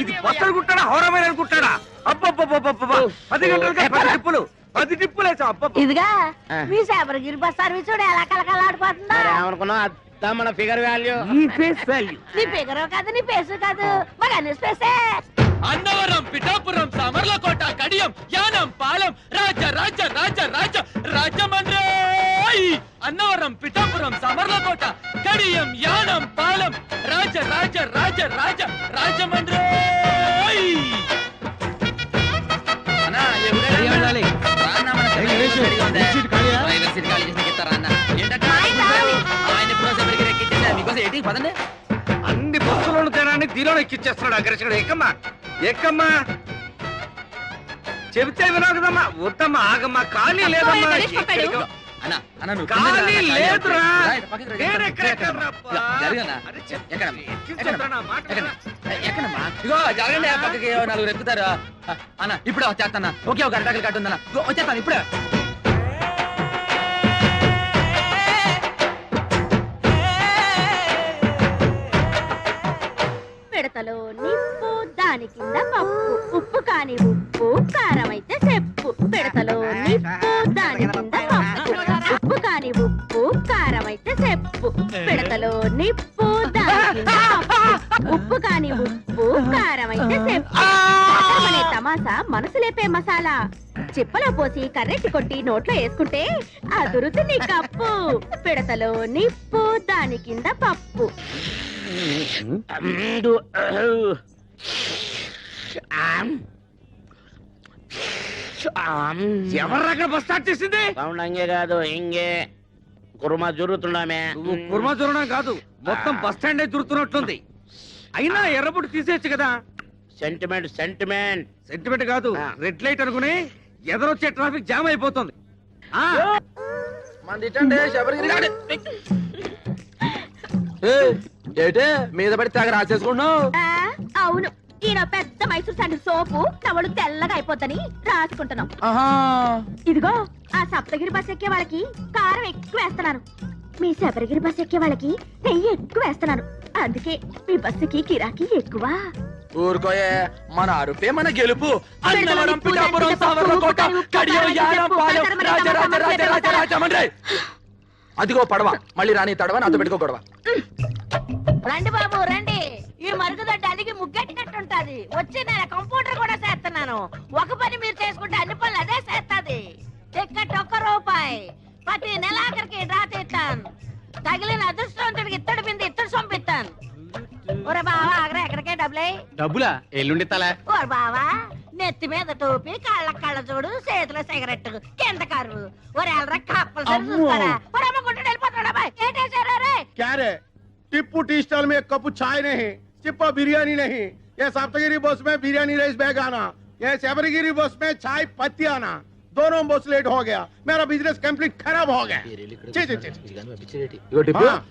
ఇది బస్సులు కుట్టాడా హౌరమైన కుట్టాడా? అబ్బబ్బబ్బబ్బబ్బ 10 గంటలకే 10 టిప్పులు 10 టిప్పులు వేసావు. అబ్బబ్బ ఇదిగా మీ శబరిగిరి బస్ సర్వీస్ చూడు ఎలా కలకలాడిపోతుందా. ఏమనుకున్నావు మన ఫిగర్ వాల్యూ? ఈ ఫేస్ వాల్యూ నీ ఫిగర్ కాదు నీ ఫేస్ కాదు మరి అన్ని స్పేసే. అన్నవరం, పిఠాపురం, సామర్లకోట, కడియం, యానం, పాలెం, రాజ రాజ రాజ రాజ రాజమండ్రి. అన్నవరం, పిఠాపురం, సామర్లకోట, కడియం, యానం, పాలెం, రాజ రాజ రాజ రాజ రాజమండ్రి. అన్ని బస్సులను తేడాన్ని దీనిలో ఎక్కిచ్చేస్తున్నాడు అగ్రసుడు. ఎక్కమ్మా ఎక్కమ్మా చెబితే వినవు కదమ్మా. వద్దమ్మా ఆగమ్మా, ఖాళీ లేదమ్మా. ఖాళీ లేదురా. జరగండి పక్కకి నలుగురు ఎక్కుతారు అన్న. ఇప్పుడే వచ్చేస్తాను. ఒకే ఒక అరటాకులు కట్టుందన్న. వచ్చేస్తాను ఇప్పుడే. పిడతలో నిప్పు దాని కింద పప్పు ఉప్పు కాని ఉప్పు కారం అయితే చెప్పు. పిడతలో నిప్పు దాని కింద పప్పు ఉప్పు కాని ఉప్పు కారం అయితే చెప్పు. పిడతలో నిప్పు దాని కింద పప్పు ఉప్పు కాని ఉప్పు కారం అయితే చెప్పు. అనే తమాసా మనసు లేపే మసాలా చిప్పలో పోసి కర్రెట్టి కొట్టి నోట్లో వేసుకుంటే అదురుతు నీ కప్పు. పిడతలో నిప్పు దాని కింద పప్పు. ఎవర్రక్కడ బస్ స్టార్ట్ చేసింది? సౌండ్ అంగే కాదు ఇంగే కుర్మా జరుగుతుండమే. కుర్మా జరగడం కాదు, మొత్తం బస్ స్టాండ్ జరుగుతున్నట్లుంది. అయినా ఎర్రబుట్టు తీసేయచ్చు కదా. సెంటిమెంట్ సెంటిమెంట్ సెంటిమెంట్ కాదు, రెడ్ లైట్ అనుకుని ఎదరొచ్చే ట్రాఫిక్ జామ్ అయిపోతుంది. మీద పడి తెగ రాసేసుకుంటున్నావు. అవును, ఈయన పెద్ద మైసూర్ శాండిల్ సోపు నవలు తెల్లగా అయిపోతని రాసుకుంటున్నాం. ఇదిగో ఆ సప్తగిరి బస్ ఎక్కే వాళ్ళకి కారం ఎక్కువ వేస్తున్నాను, మీ శబరిగిరి బస్ ఎక్కే వాళ్ళకి నెయ్యి ఎక్కువ వేస్తున్నాను. అందుకే మీ బస్సుకి కిరాకీ ఎక్కువ. ఊరుకోయే, మన అరుపే మన గెలుపు. అన్నవరం, పిఠాపురం, సామర్లకోట, కడియం, యానం, పాలెం, రాజ రాజ రాజ రాజ రాజమండ్రి. అదిగో పడవ, మళ్ళీ రాని తడవ నాతో పెట్టుకో గొడవ. రండి బాబు రండి, ఈ మరుగుదొడ్డి అలిగి ముగ్గెట్టినట్టుంటది. వచ్చి నేను కంప్యూటర్ కూడా చేస్తున్నాను. ఒక పని మీరు చేసుకుంటే అన్ని పనులు అదే చేస్తాది. టికెట్ ₹1, ప్రతి నెలాఖరికి డ్రా తీస్తాను. తగిలిన అదృష్టవంతుడికి ఇత్తడి బింది ఇత్తడి సొంపిస్తాను. ఒరే బావా ఆగరా, ఎక్కడికే డబ్బులా ఎల్లుండి తలా. ఓ బావా, నెత్తి మీద టోపీ, కళ్ళ కళ్ళ చూడు, చేతిలో సిగరెట్, కింద కరువు. ఒరే ఎల్రా కప్పలు చూస్తారా? వెళ్ళిపోతాడా బాయ్? ఏంటేసారా రే? क्या रे? टिप्पू टी स्टॉल में 1 कप चाय नहीं, चिप्पा बिरयानी नहीं, ये सप्तगिरी बस में बिरयानी राइस बैग आना, ये शबरीगिरी बस में चाय पत्ती आना, दोनों बस लेट हो गया, मेरा बिजनेस कंप्लीट खराब हो गया।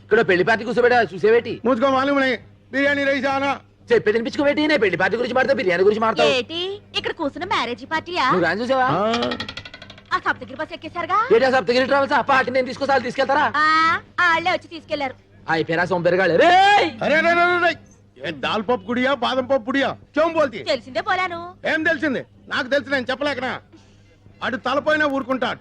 ఇక్కడ పెళ్లి పార్టీ కూర్చోబెట్టా చూసేవేటి? मुझको मालूम नहीं, बिरयानी राइस आना। చెప్పే తినిపించుకోబెట్టి, నేను పెళ్లి పార్టీ గురించి మాడతా, బిర్యానీ గురించి మాడతావు. ఏంటి ఇక్కడ కూర్చున్న మ్యారేజ్ పార్టీయా? నువ్వు రాని చూసావా? ఆ సప్తగిరి బస్ ఎక్కేశారుగా? ఏటా సప్తగిరి ట్రావెల్స్ ఆ పార్టీ నేను తీసుకొస్తా, తీసుకెళ్తారా? వాళ్ళే వచ్చి తీసుకెళ్లారు. అయిపోయారా సోంపేరగాళ్ళు? రే अरे अरे अरे ये दाल पप गुड़िया बादम पप गुड़िया क्यों बोलती है? తెలిసిందే పోలాను. ఏం తెలిసింది? నాకు తెలిసి నేను చెప్పలేకనా? అటు తలపోయినా ఊరుకుంటాడు,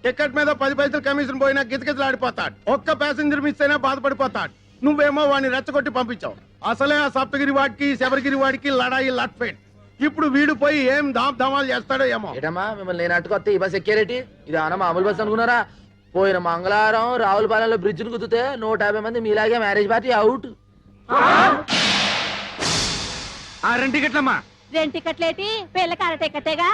టికెట్ మీద 10 పైసలు కమిషన్ పోయినా గిజగిజలాడిపోతాడు, ఒక్క ప్యాసింజర్ మిస్ అయినా బాధపడిపోతాడు. నువ్వేమో వాడిని రెచ్చగొట్టి పంపించావు. అసలే ఆ సప్తగిరి వాడికి శబరిగిరి వాడికి లడాయి లట్ఫెట్. ఇప్పుడు వీడు పోయి ఏం ధామాలు చేస్తాడో ఏమో. ఏటమ్మా మిమ్మల్ని నేను అట్టుకొస్తే ఈ బస్ ఎక్కారేటి? ఇది అన్న మామూలు బస్ అనుకున్నారా? పోయిన మంగళవారం రావులపాలెంలో బ్రిడ్జ్ ను కుదితే 150 మంది మీలాగే మ్యారేజ్ పార్టీ అవుట్. ఆ 2 టికెట్లమ్మా. 2 టికెట్లేటి? పెళ్ళకి అర టికెటేగా.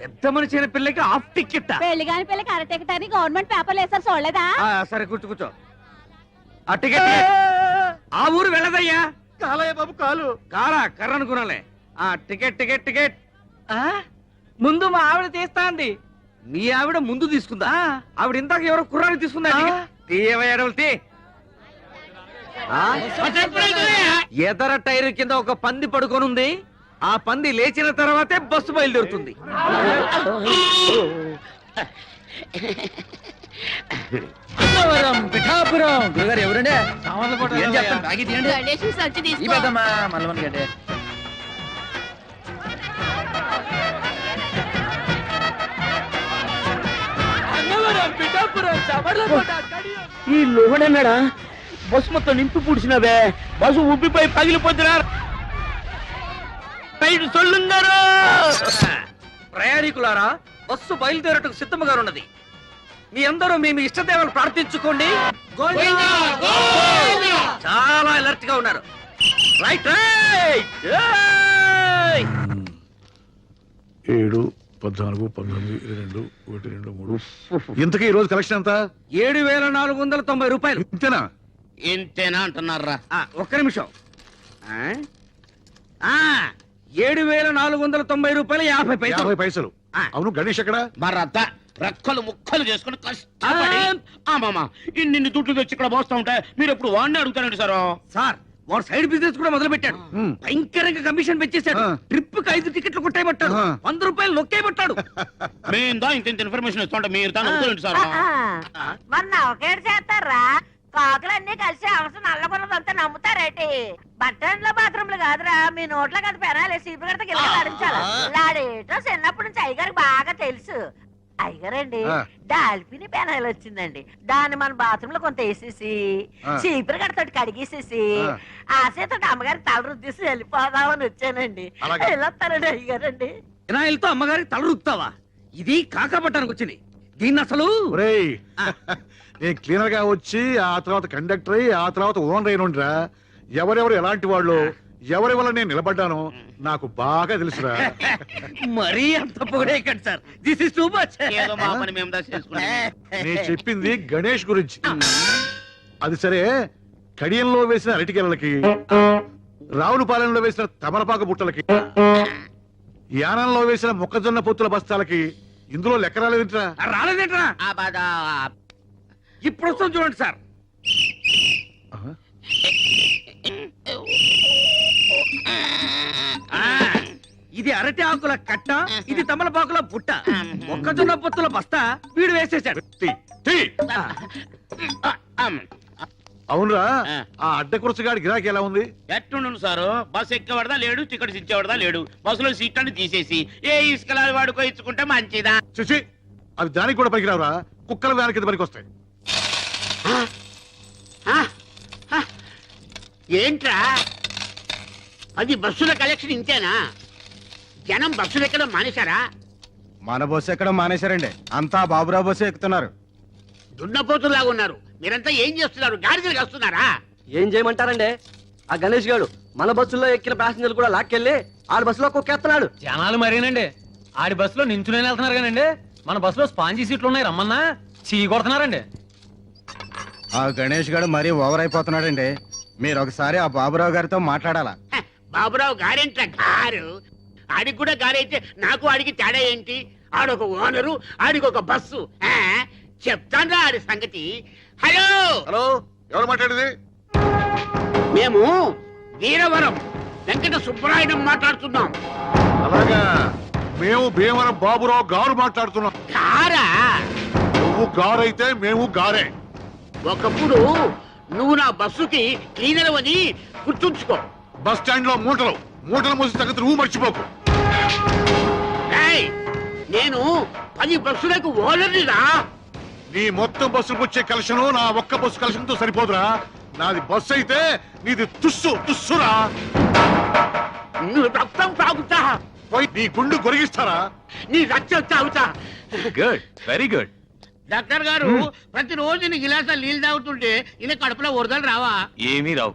పెద్ద మనిషి అయిన పిల్లకి హాఫ్ టికెట్. పెళ్లి కాని పిల్లకి అర టికెట్ అని గవర్నమెంట్ పేపర్లు వేసారు చూడలేదా? సరే కూర్చో కూర్చో. ఆ టికెట్ ఆ ఊరు వెళ్ళదయ్యా. కాలయ్య బాబు కాలు. కారా కర్ర అనుకున్నాలే. ఆ టికెట్ టికెట్ టికెట్ ముందు మా ఆవిడ తీస్తా అంది. మీ ఆవిడ ముందు తీసుకుందా? ఆవిడ ఇందాక ఎవరో కుర్రాన్ని తీసుకుందా? తీయవయ్యాడవులు ఎదర టైర్ కింద ఒక పంది పడుకొనుంది. ఆ పంది లేచిన తర్వాతే బస్సు బయలుదేరుతుంది. అన్నవరం, పిఠాపురం. గురుగారు ఎవరండి? సామాన్లు ఏం చెప్తాను? బాగా తీయండి. గణేష్ సంచి తీసుకో. ఈ పెద్దమ్మా మల్లవన్ గడ్డే. చవట్ల కొట్టాడు కడియం. ఈ లోడన్నాడా బస్సు మొత్తం నింపి పూడ్చినవే బస్సు ఉబ్బిపోయి పగిలిపోతున్నా సొల్లుంగారు. ప్రయాణికులారా, బస్సు బయలుదేరటకు సిద్ధముగా ఉన్నది. మీ అందరూ మీ ఇష్టదేవాలు ప్రార్థించుకోండి. చాలా అలర్ట్ గా ఉన్నారు. Right right. 7, 14, 19, 22, 1, 2, 3. ఇంతకీ ఈ రోజు కలెక్షన్ ఎంత? 7,490 రూపాయలు. ఇంతేనా? ఇంతేనా అంటున్నారా? ఒక్క నిమిషం. 7,490 రూపాయలు 50 పైసలు. 50 పైసలు. అవును, గణేష్ ఎక్కడ? మరత రెక్కలు ముక్కలు చేసుకుని కష్టపడి ఇన్ని దుడ్లు తెచ్చి ఇక్కడ పోస్తా ఉంటే మీరు ఎప్పుడు వాడిని అడుగుతారండి సార్. సార్, వాడు సైడ్ బిజినెస్ కూడా మొదలు పెట్టాడు. భయంకరంగా కమిషన్ పెంచేశాడు. ట్రిప్ కి 5 టికెట్లు కొట్టేయబట్టాడు. 100 రూపాయలు నొక్కేయబట్టాడు. మేము ఇంత ఇన్ఫర్మేషన్ ఇస్తుంటే మీరు దాన్ని అనుకోండి సార్. మొన్న ఒకేడు చేస్తారా? కాకులన్నీ కలిసి అవసరం నల్లబుర్రదంతా నమ్ముతారేటి? బట్టన్లో బాత్రూమ్లు కాదురా, మీ నోట్లో కదా పెనాలి. సీపు గడతకి ఇలా లాడించాలి. లాడేటో చిన్నప్పటి నుంచి అయ్యగారికి బాగా తెలుసు. అయ్యగారండి, డాల్ఫిని పెనాయిల్ వచ్చిందండి. దాన్ని మన బాత్రూమ్ లో కొంత వేసేసి చీపురు గడతోటి కడిగేసేసి ఆ చేత అమ్మగారి తల రుద్దేసి వెళ్ళిపోదామని వచ్చానండి. వెళ్ళొస్తానండి అయ్యగారండి. వినాయలతో అమ్మగారికి తల రుక్తావా? ఇది కాకపట్టడానికి వచ్చింది. దీన్ని అసలు ఒరేయ్, నేను క్లీనర్ గా వచ్చి ఆ తర్వాత కండక్టర్ అయ్యి ఆ తర్వాత ఓనర్ అయినుండ్రా. ఎవరెవరు ఎలాంటి వాళ్ళు, ఎవరి వల్ల నేను నిలబడ్డాను నాకు బాగా తెలుసురా. మరీ అంత పొగడేయకండి sir. This is too much. ఏదో మా పని మేము చేసుకుంటాం. నేను చెప్పింది గణేష్ గురించి. అది సరే, కడియంలో వేసిన అరటికెలకి, రావులపాలెంలో వేసిన తమలపాకు బుట్టలకి, యానంలో వేసిన మొక్కజొన్న పొత్తుల బస్తాలకి ఇందులో లెక్క రాలేదంటరా? రాలేదేంట్రా? ఇప్పుడు వస్తుంది చూడండి సార్. ఇది అరటి ఆకుల కట్ట, ఇది తమలపాకుల బుట్ట, మొక్కజొన్న పొత్తుల బస్తా వీడు వేసేసాడు. అవునరా, ఆ అడ్డకురసగాడి గిరాకీ ఎలా ఉంది? ఎట్టుండు సారు, బస్ ఎక్కేవాడదా లేడు, టికెట్స్ ఇచ్చేవాడదా లేడు. బస్సులో సీట్లను తీసేసి ఏ ఇసుకలా వాడుకో ఇచ్చుకుంటే మంచిదా? చూసి అవి దానికి కూడా పనికిరావురా. కుక్కల వ్యాన్ కింద పనికి వస్తాయి. ఏంట్రా అది బస్సుల కలెక్షన్ ఇంతేనా? జనం బస్సులు ఎక్కడం మానేశారా? మన బస్సు ఎక్కడం మానేశారండి. అంతా బాబురావు బస్సు ఎక్కుతున్నారు. దున్నపోతులాగా ఉన్నారు. మీరంతా ఏం చేస్తున్నారు? గాడిదలు వస్తున్నారా? ఏం చేయమంటారండి? ఆ గణేష్ గారు మన బస్సులో ఎక్కిన ప్యాసింజర్లు కూడా లాక్కెళ్ళి ఆడి బస్సులో కుక్కేస్తున్నాడు. జనాలు మరేనండి. ఆడి బస్సులో నించునే వెళ్తున్నారు కానండి, మన బస్సులో స్పాంజీ సీట్లు ఉన్నాయి రమ్మన్నా చీ కొడుతున్నారండి. ఆ గణేష్ గారు మరీ ఓవర్ అయిపోతున్నాడండి. మీరు ఒకసారి ఆ బాబురావు గారితో మాట్లాడాలా? బాబురావు గారేంట గారు? ఆడికి కూడా గారైతే నాకు ఆడికి తేడా ఏంటి? ఆడొక ఓనరు, ఆడికి ఒక బస్సు. చెప్తాను ఆడి సంగతి. హలో హలో, ఎవరు మాట్లాడేది? మేము వీరవరం వెంకట సుబ్బరాయుడు మాట్లాడుతున్నాం. అలాగా, మేము భీమవరం బాబురావు గారు మాట్లాడుతున్నాం. గారా? నువ్వు గారైతే మేము గారే. ఒకప్పుడు నువ్వు నా బస్సుకి క్లీనర్ అని గుర్తుంచుకో. బస్ స్టాండ్ లో మూటలు మోసి తగ్గదు, నువ్వు మర్చిపోకు. నేను 10 బస్సులకు ఓనర్నిరా. నీ మొత్తం బస్సులకు వచ్చే కలెక్షన్ నా ఒక్క బస్సు కలెక్షన్ తో సరిపోదురా. నాది బస్సు అయితే నీది తుస్సురా. నువ్వు రక్తం తాగుతా, పోయి నీ గుండు గొరిగిస్తారా? నీ రక్తం తాగుతా. Good, very good. డాక్టర్ గారు, ప్రతిరోజు నీ గిలాసా నీళ్ళు తాగుతుంటే ఇలా కడుపులో వరదలు రావా? ఏమీ రావు.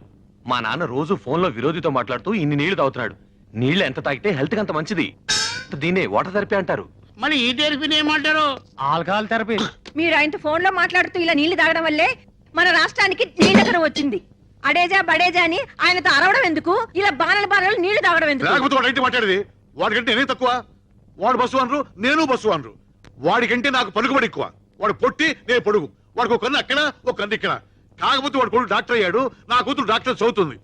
మా నాన్న రోజు ఫోన్ లో విరోధితో మాట్లాడుతూ ఇన్ని నీళ్లు తాగుతున్నాడు. నీళ్లు ఎంత తాగితే హెల్త్ కి అంత మంచిది. దీన్నే వాటర్ థెరపీ అంటారు. మరి ఈ థెరపీని ఏమంటారు? Alcohol therapy. మీరు ఆయనతో ఫోన్ లో మాట్లాడుతూ ఇలా నీళ్లు తాగడం వల్లే మన రాష్ట్రానికి నీళ్ళకరం వచ్చింది. అడేజా బడేజా అని ఆయనతో అరవడం ఎందుకు? ఇలా బాణలు నీళ్లు తాగడం ఎందుకు? లేకపోతే వాడు ఏంటి మాట్లాడేది? వాడికంటే నేనే తక్కువ? వాడు బస్సు అనరు, నేను బస్సు అనరు. వాడికంటే నాకు పలుకుబడి ఎక్కువ. వాడు పొట్టి, నేను పొడుగు. వాడికి ఒక కన్ను అక్కడ, ఒక కన్ను ఇక్కడ. కాకపోతే వాడు కొడుకు డాక్టర్ అయ్యాడు, నా కూతురు డాక్టర్ చదువుతుంది.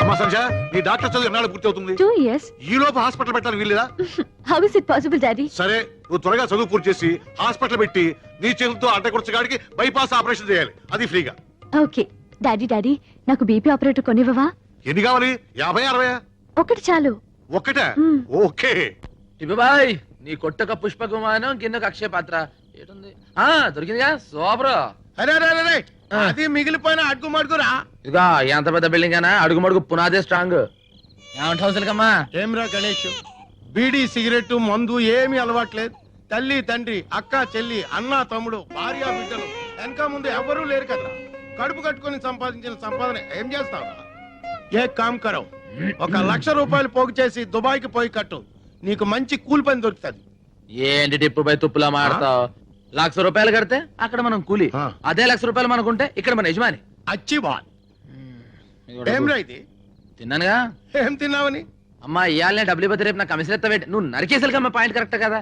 అమ్మా సంజ, నీ డాక్టర్ చదువు ఎన్నాళ్ళు పూర్తి అవుతుంది? 2 years. ఈ లోపు హాస్పిటల్ పెట్టాలని వీల్లేదా? How is it possible, Daddy? సరే, నువ్వు త్వరగా చదువు పూర్తి చేసి హాస్పిటల్ పెట్టి నీ చేతులతో అడ్డకొరచగాడికి బైపాస్ ఆపరేషన్ చేయాలి. అది ఫ్రీగా. ఓకే. డాడీ నాకు బీపీ ఆపరేటర్ కొనివ్వవా? ఎన్ని కావాలి? 50, 60? ఒకటి చాలు. ఒక్కటే? ఓకే. బాయ్, నీ కొట్టక పుష్ప విమానం కిందకు అక్షయ పాత్ర ఏటుంది? దొరికిందిగా సూపర్. అరే అరే అరే అది మిగిలిపోయిన అడుగు మడుగురా. ఇదిగా ఎంత పెద్ద బిల్డింగ్ అయినా అడుగు మడుగు పునాదే స్ట్రాంగ్. ఏమంటావు సిలకమ్మా? ఏమ్రా గణేష్, బీడీ సిగరెట్ మందు ఏమీ అలవాట్లేదు. తల్లి తండ్రి అక్క చెల్లి అన్న తమ్ముడు భార్య బిడ్డలు వెనక ముందు ఎవరూ లేరు కదా. కడుపు కట్టుకొని సంపాదించిన సంపాదన ఏం చేస్తావు? ఏ కామ్ కరో, 1,00,000 రూపాయలు పోగు చేసి దుబాయ్కి పోయి కట్టు, నీకు మంచి కూలి పని దొరుకుతుంది. ఏంటి టిప్పు పై తుప్పులా మాడతావు? 1,00,000 రూపాయలు కడితే అక్కడ మనం కూలి, అదే 1,00,000 రూపాయలు మనకుంటే ఇక్కడ మన యజమాని. అచ్చి బాల్. ఏమ్రా ఇది? తిన్నానుగా. ఏం తిన్నావని? అమ్మా ఇయాలనే డబ్బులు ఇవ్వదు, రేపు నాకు కమిషన్ ఎత్తవేంటి? నువ్వు నరికేసరికమ్మా, పాయింట్ కరెక్ట్ కదా.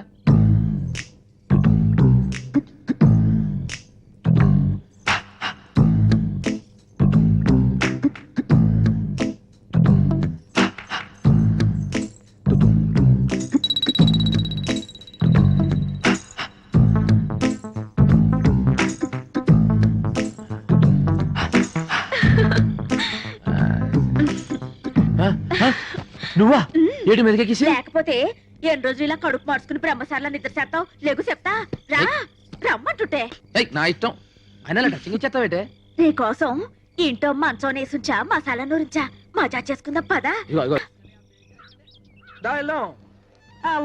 నువ్వా? ఏడు మీదకెక్కిసి? లేకపోతే ఎన్ని రోజులు ఇలా కడుపు మార్చుకుని బ్రహ్మశాల నిద్ర చేస్తావు? లేకు చెప్తా రా, రమ్మంటుంటే. నా ఇష్టం. అయినా టచింగ్ ఇచ్చేస్తావేటే? నీ కోసం ఇంట్లో మంచం నేసుంచా, మసాలా నూరించా, మజా చేసుకుందాం పదా.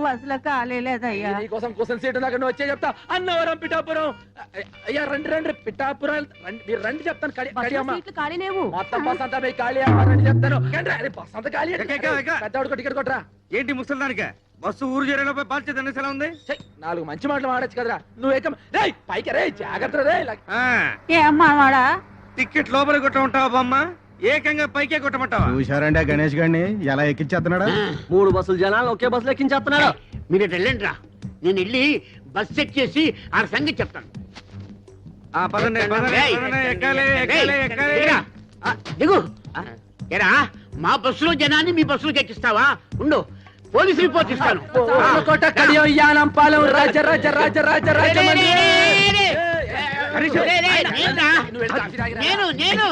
బస్సులో ఖాళీ లేదయ్యా. నీకోసం కోసం సీటు దాకా నువ్వు వచ్చే చెప్తా. అన్నవరం పిఠాపురం. అయ్యా రండి రండి, పిఠాపురం మీరు రండి చెప్తాను. ఖాళీ లేవు. మొత్తం బస్ అంతా పోయి ఖాళీ రండి చెప్తాను. బస్ అంతా ఖాళీ. పెద్దవాడికి టికెట్ కొట్టరా. ఏంటి ముసలిదానిక బస్సు ఊరు చేరేలోపై బాధ్యత ఎలా ఉంది? 4 మంచి మాటలు మాడచ్చు కదరా. నువ్వు ఏకం రే పైకి రే, జాగ్రత్త రే. ఏమ్మా వాడా టికెట్ లోపల కొట్టమంటావా బామ్మ? ఏకంగా పైకే కొట్టమంటావా? చూశారండి ఆ గణేష్ గారిని ఎలా ఎక్కించేస్తున్నాడా? 3 బస్సులు జనాలు ఒకే బస్సులో ఎక్కించేస్తున్నాడు. మీరు వెళ్ళండి రా, నేను వెళ్ళి బస్ చెక్ చేసి ఆ సంగతి చెప్తాను. దిగు. ఎరా మా బస్సులో జనాన్ని మీ బస్సులోకి ఎక్కిస్తావా? ఉండు, పోలీసు రిపోర్ట్ ఇస్తాను. నేను నేను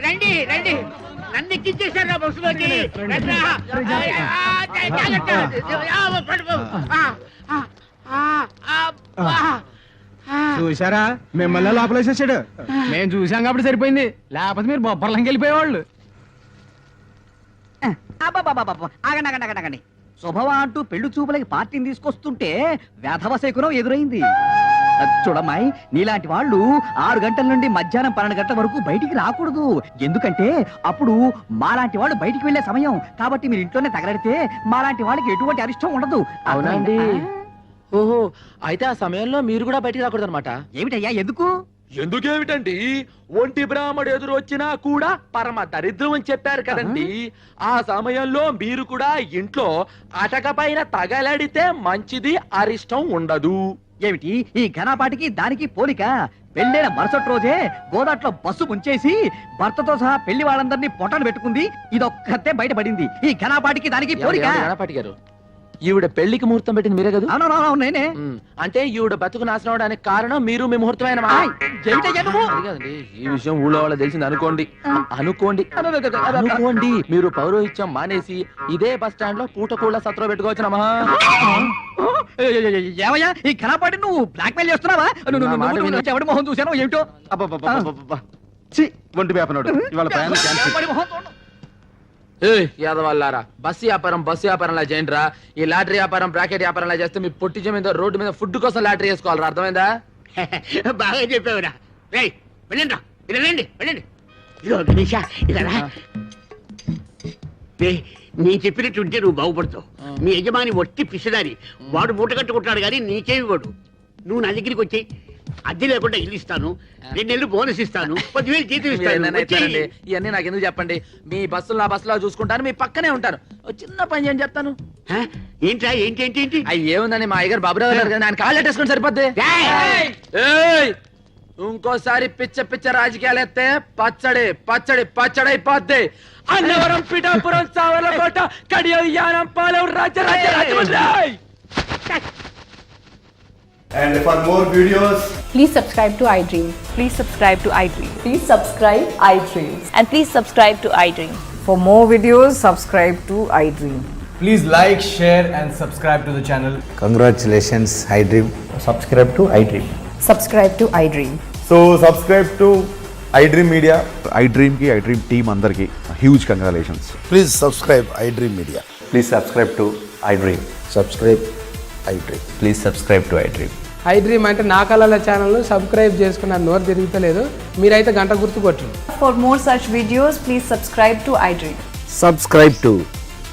రండి రండి, నన్ను ఎక్కించేశారు నా బస్సులోకి. చూసారా మిమ్మల్ని లోపలేసేసాడు. మేము చూసాం కాబట్టి సరిపోయింది, లేకపోతే మీరు బొబ్బర్లంకి వెళ్ళిపోయేవాళ్ళు. ఆగండి. శుభవా అంటూ పెళ్లి చూపులకి పార్టీని తీసుకొస్తుంటే వేధవ శకునం ఎదురైంది. చూడమ్మాయి, నీలాంటి వాళ్ళు 6 గంటల నుండి మధ్యాహ్నం 12 గంటల వరకు బయటికి రాకూడదు. ఎందుకంటే అప్పుడు మాలాంటి వాళ్ళు బయటికి వెళ్లే సమయం. కాబట్టి మీరు ఇంట్లోనే తగలడితే మాలాంటి వాళ్ళకి ఎటువంటి అరిష్టం ఉండదు. అవునండి. ఓహో, అయితే ఆ సమయంలో మీరు కూడా బయటికి రాకూడదు అనమాట. ఏమిటయ్యా ఎందుకు? ఎందుకేమిటండి, ఒంటి బ్రాహ్మడు ఎదురు వచ్చినా కూడా పరమ దరిద్రం అని చెప్పారు కదండి. ఆ సమయంలో మీరు కూడా ఇంట్లో అటక పైన తగలడితే మంచిది, అరిష్టం ఉండదు. ఏమిటి ఈ ఘనపాటికి దానికి పోలిక? పెళ్ళైన మరుసటి రోజే గోదాట్లో బస్సు ముంచేసి భర్తతో సహా పెళ్లి వాళ్ళందరినీ పొట్టను పెట్టుకుంది. ఇదొక్కతే బయటపడింది. ఈ ఘనపాటికి దానికి పోలిక? గణపాటి గారు, ఈవిడ పెళ్లికి ముహూర్తం పెట్టింది మీరే కదా? అవునవును నేనే. అంటే ఈవిడ బతుకు నాశనం అవడానికి కారణం మీరు, మీ ముహూర్తమైన ఈ విషయం ఊళ్ళో వాళ్ళ తెలిసింది అనుకోండి. అనుకోండి మీరు పౌరోహిత్యం మానేసి ఇదే బస్ స్టాండ్ లో పూటకూళ్ళ సత్రం పెట్టుకోవచ్చునమ్మా. ఏమయ్యా ఈ ఘనపాటి నువ్వు బ్లాక్ మెయిల్ చేస్తున్నావా? ఎవడి మొహం చూసానో ఏమిటో. ఒంటి వేపనాడు ఇవాళ ప్రయాణం క్యాన్సిల్. యాదవల్లారా, బస్సు వ్యాపారంలా చేయండి రా. ఈ లాటరీ వ్యాపారం, బ్రాకెట్ వ్యాపారంలా చేస్తే మీ పొట్టి మీద రోడ్డు మీద ఫుడ్ కోసం లాటరీ వేసుకోవాలరా. అర్థమైందా? బాగా చెప్పావురా. రేయ్ వెళ్ళండి, వెళ్ళండి వెళ్ళండి. ఇదో గణేష ఇలా నేను చెప్పినట్టు ఉంటే నువ్వు బాగుపడతావు. మీ యజమాని ఒట్టి పిసిదారి, వాడు మూట కట్టుకుంటాడు కానీ నీకేమి వాడు. నువ్వు నా దగ్గరికి వచ్చి అద్దె లేకుండా ఇల్లు ఇస్తాను, 2 నెలలు బోనస్ ఇస్తాను, 10,000 జీతం ఇస్తాను. ఇవన్నీ నాకు ఎందుకు చెప్పండి. మీ బస్సులు నా బస్సులో చూసుకుంటాను, మీ పక్కనే ఉంటాను. చిన్న పని చేయని చెప్తాను. ఏంట్రా ఏంటి ఏంటి ఏంటి? అవి ఏముందని మా అయ్యగారు బాబురావు గారు ఆయన కాళ్ళు ఎట్టేసుకుని సరిపోద్ది. ఇంకోసారి పిచ్చ రాజకీయాలు ఎత్తే పచ్చడి అయిపోద్ది. Annavaram, Pithapuram, Samarlakota, Kadiyam, Yanam, Palem, Rajahmundry. And for more videos, please subscribe to iDream. Please subscribe to iDream. Please subscribe iDream. And please subscribe to iDream. For more videos, subscribe to iDream. Please like, share and subscribe to the channel. Congratulations I dream. Subscribe to I dream. Subscribe to iDream. So subscribe to iDream media. iDream కి iDream team అందరికి huge congratulations. Please subscribe I dream media. Please subscribe to I dream. Subscribe I dream. Please subscribe to I dream. I dream అంటే నా కళల ఛానల్ను subscribe చేసుకున్న నోరు తిరుగుతలేదు, మీరైతే గంట గుర్తు కొట్టండి. For more such videos, please subscribe to iDream. Subscribe to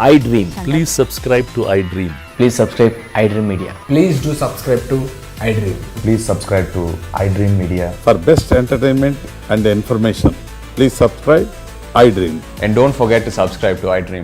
I dream. Please subscribe to iDream. Please subscribe I dream media. Please do subscribe to iDream. Please subscribe to iDream media. For best entertainment and information please subscribe iDream. And don't forget to subscribe to iDream.